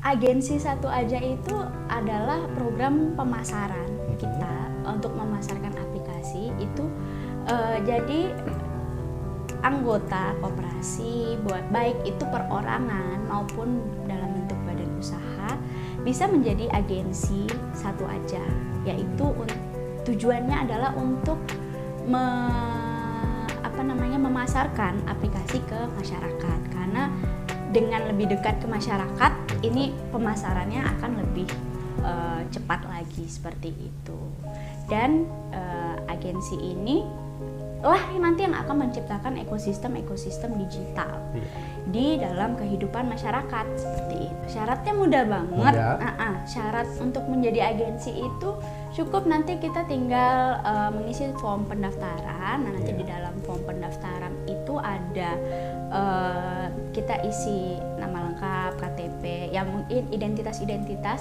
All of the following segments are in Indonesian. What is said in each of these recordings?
Agensi Satu Aja itu adalah program pemasaran kita untuk memasarkan aplikasi itu. Jadi anggota koperasi, baik itu perorangan maupun dalam bentuk badan usaha, bisa menjadi agensi Satu Aja, yaitu tujuannya adalah untuk memasarkan aplikasi ke masyarakat, karena dengan lebih dekat ke masyarakat ini pemasarannya akan lebih cepat lagi seperti itu. Dan agensi ini lah nanti yang akan menciptakan ekosistem digital di dalam kehidupan masyarakat seperti itu. Syaratnya mudah banget. Syarat untuk menjadi agensi itu cukup nanti kita tinggal mengisi form pendaftaran. Nah, nanti di dalam form pendaftaran itu ada kita isi nama lengkap, KTP, ya mungkin identitas.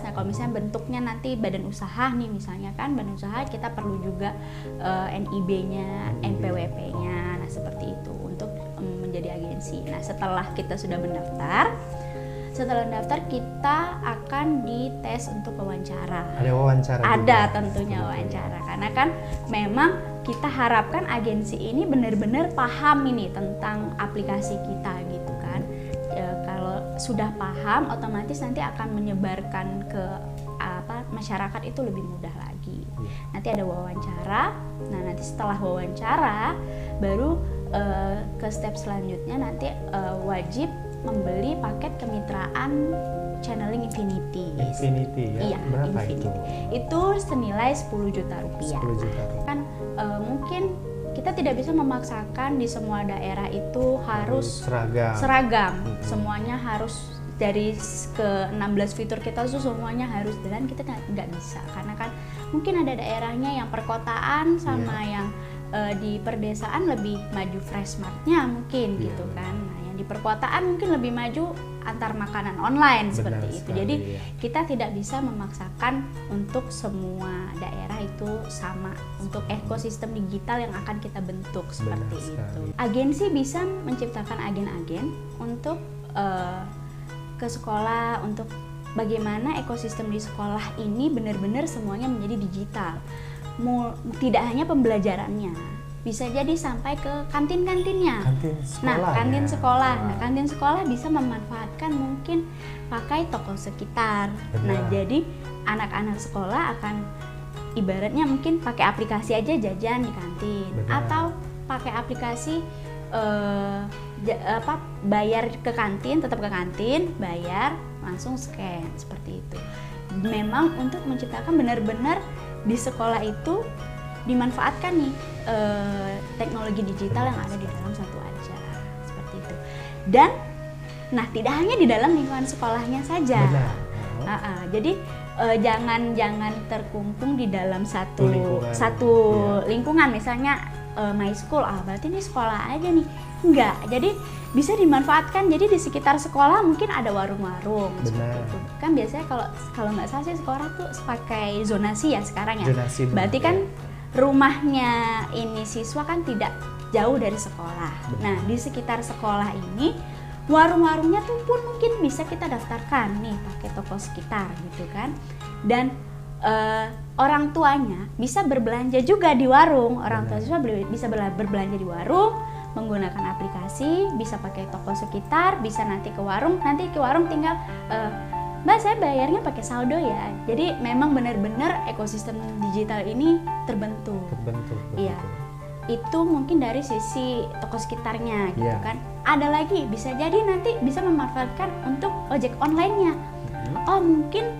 Nah, kalau misalnya bentuknya nanti badan usaha nih misalnya kan, badan usaha kita perlu juga NIB-nya, NPWP-nya. Nah, seperti itu untuk menjadi agensi. Nah, setelah kita sudah mendaftar, kita akan dites untuk wawancara. Ada wawancara? Ada tentunya wawancara, karena kan memang kita harapkan agensi ini benar-benar paham ini tentang aplikasi kita gitu kan. Kalau sudah paham, otomatis nanti akan menyebarkan ke masyarakat itu lebih mudah lagi. Nanti ada wawancara. Nah, nanti setelah wawancara baru ke step selanjutnya nanti wajib membeli paket kemitraan Channeling Infinity. Ya? Iya, berapa Infinity. Itu senilai 10 juta rupiah. 10 juta rupiah. Kan mungkin kita tidak bisa memaksakan di semua daerah itu harus seragam. Semuanya harus dari ke 16 fitur kita tuh semuanya harus, dan kita nggak bisa karena kan mungkin ada daerahnya yang perkotaan sama yang di perdesaan lebih maju fresh martnya mungkin gitu kan. Nah, yang di perkotaan mungkin lebih maju antar makanan online seperti itu. Jadi kita tidak bisa memaksakan untuk semua daerah itu sama untuk ekosistem digital yang akan kita bentuk seperti itu. Agensi bisa menciptakan agen-agen untuk ke sekolah, untuk bagaimana ekosistem di sekolah ini benar-benar semuanya menjadi digital. Tidak hanya pembelajarannya, bisa jadi sampai ke kantin-kantinnya. Kantin sekolah. Nah, kantin sekolah bisa memanfaatkan mungkin pakai toko sekitar. Nah, jadi anak-anak sekolah akan ibaratnya mungkin pakai aplikasi aja jajan di kantin. Atau pakai aplikasi bayar ke kantin, tetap ke kantin, bayar, langsung scan seperti itu. Memang untuk menciptakan benar-benar di sekolah itu dimanfaatkan nih teknologi digital yang ada di dalam Satu Aja seperti itu. Dan nah, tidak hanya di dalam lingkungan sekolahnya saja. Jadi jangan terkungkung di dalam satu lingkungan. Misalnya my school, berarti ini sekolah aja nih. Enggak, jadi bisa dimanfaatkan. Jadi di sekitar sekolah mungkin ada warung-warung seperti itu. Kan biasanya kalau nggak salah sih sekolah tuh pakai zonasi ya sekarang ya. Berarti kan rumahnya ini siswa kan tidak jauh dari sekolah. Nah, di sekitar sekolah ini warung-warungnya tuh pun mungkin bisa kita daftarkan nih pakai toko sekitar gitu kan. Dan orang tuanya bisa berbelanja juga di warung. Orang tua siswa bisa berbelanja di warung menggunakan aplikasi, bisa pakai toko sekitar, bisa nanti ke warung tinggal Mbak, saya bayarnya pakai saldo ya. Jadi memang benar-benar ekosistem digital ini terbentuk. Iya. Itu mungkin dari sisi toko sekitarnya gitu kan. Ada lagi bisa jadi nanti bisa memanfaatkan untuk ojek online-nya. Oh, mungkin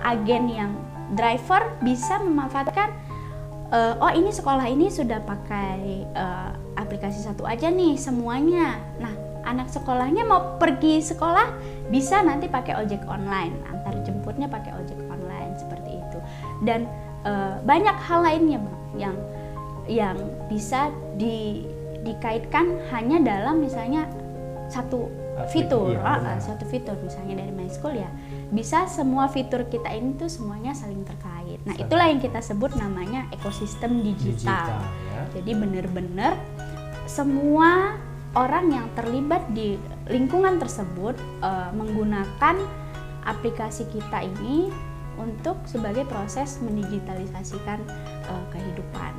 agen yang driver bisa memanfaatkan ini sekolah ini sudah pakai aplikasi Satu Aja nih semuanya. Nah, anak sekolahnya mau pergi sekolah bisa nanti pakai ojek online, antar jemputnya pakai ojek online seperti itu. Dan banyak hal lainnya Bang yang bisa dikaitkan hanya dalam misalnya satu fitur, satu fitur misalnya dari My School ya. Bisa semua fitur kita ini tuh semuanya saling terkait. Nah, itulah yang kita sebut namanya ekosistem digital. Jadi benar-benar semua orang yang terlibat di lingkungan tersebut menggunakan aplikasi kita ini untuk sebagai proses mendigitalisasikan kehidupan.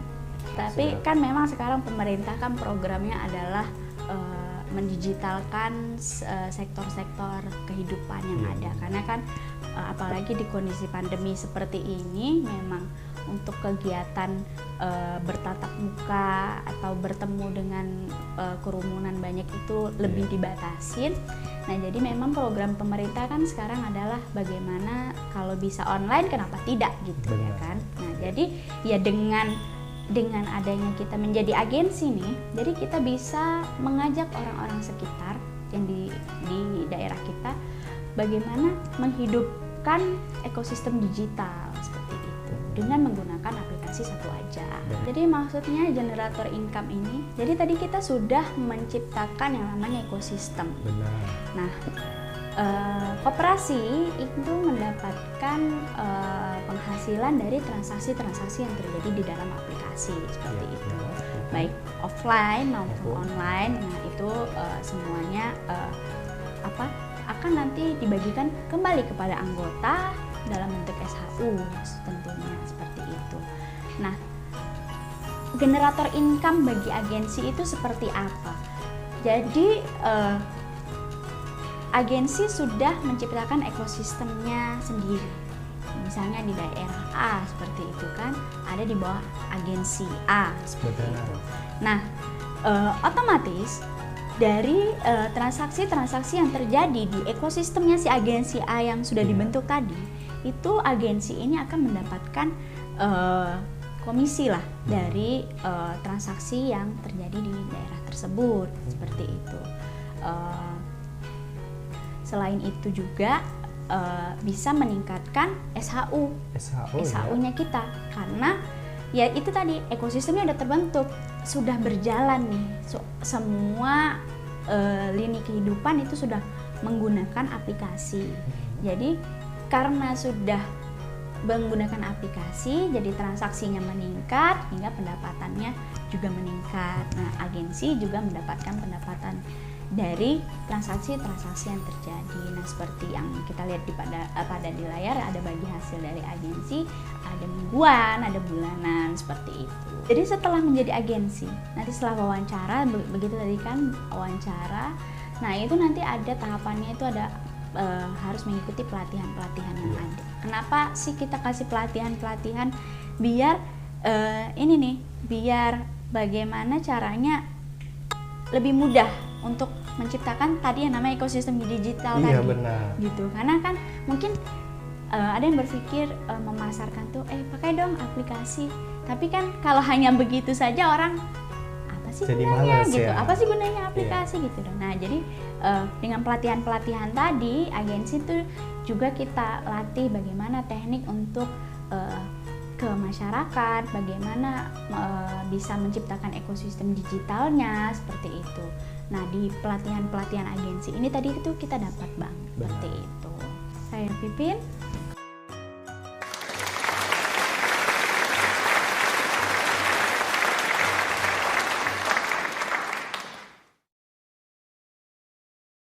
Tapi kan memang sekarang pemerintah kan programnya adalah mendigitalkan sektor-sektor kehidupan yang ada, karena kan apalagi di kondisi pandemi seperti ini memang untuk kegiatan bertatap muka atau bertemu dengan kerumunan banyak itu lebih dibatasin. Nah, jadi memang program pemerintah kan sekarang adalah bagaimana kalau bisa online kenapa tidak gitu. Benar. Ya kan. Nah, jadi ya dengan adanya kita menjadi agensi nih, jadi kita bisa mengajak orang-orang sekitar yang di daerah kita bagaimana menghidupkan ekosistem digital seperti itu dengan menggunakan aplikasi satu aja. Jadi maksudnya generator income ini, jadi tadi kita sudah menciptakan yang namanya ekosistem. Benar. Nah, koperasi itu mendapatkan penghasilan dari transaksi-transaksi yang terjadi di dalam aplikasi seperti itu, baik offline maupun online. Nah, itu semuanya akan nanti dibagikan kembali kepada anggota dalam bentuk SHU tentunya seperti itu. Nah, generator income bagi agensi itu seperti apa? Jadi agensi sudah menciptakan ekosistemnya sendiri. Misalnya di daerah A seperti itu kan, ada di bawah agensi A seperti itu. Nah, otomatis dari transaksi-transaksi yang terjadi di ekosistemnya si agensi A yang sudah dibentuk tadi, itu agensi ini akan mendapatkan komisi lah dari transaksi yang terjadi di daerah tersebut seperti itu. Selain itu juga bisa meningkatkan SHU-nya kita, karena ya itu tadi ekosistemnya udah terbentuk, sudah berjalan nih, semua lini kehidupan itu sudah menggunakan aplikasi. Jadi karena sudah menggunakan aplikasi, jadi transaksinya meningkat hingga pendapatannya juga meningkat. Nah, agensi juga mendapatkan pendapatan dari transaksi-transaksi yang terjadi. Nah, seperti yang kita lihat pada di layar, ada bagi hasil dari agensi, ada mingguan, ada bulanan, seperti itu. Jadi setelah menjadi agensi, nanti setelah wawancara, begitu tadi kan wawancara, nah itu nanti ada tahapannya, itu ada harus mengikuti pelatihan-pelatihan yang ada. Kenapa sih kita kasih pelatihan-pelatihan? Biar biar bagaimana caranya lebih mudah untuk menciptakan tadi yang namanya ekosistem digital tadi. Benar. Gitu. Karena kan mungkin ada yang berpikir memasarkan tuh pakai dong aplikasi. Tapi kan kalau hanya begitu saja orang apa sih jadi gunanya malas, gitu. Ya. Apa sih gunanya aplikasi gitu dong. Nah, jadi dengan pelatihan-pelatihan tadi agensi tuh juga kita latih bagaimana teknik untuk ke masyarakat, bagaimana bisa menciptakan ekosistem digitalnya seperti itu. Nah, di pelatihan-pelatihan agensi ini tadi itu kita dapat seperti itu. Saya Pipin.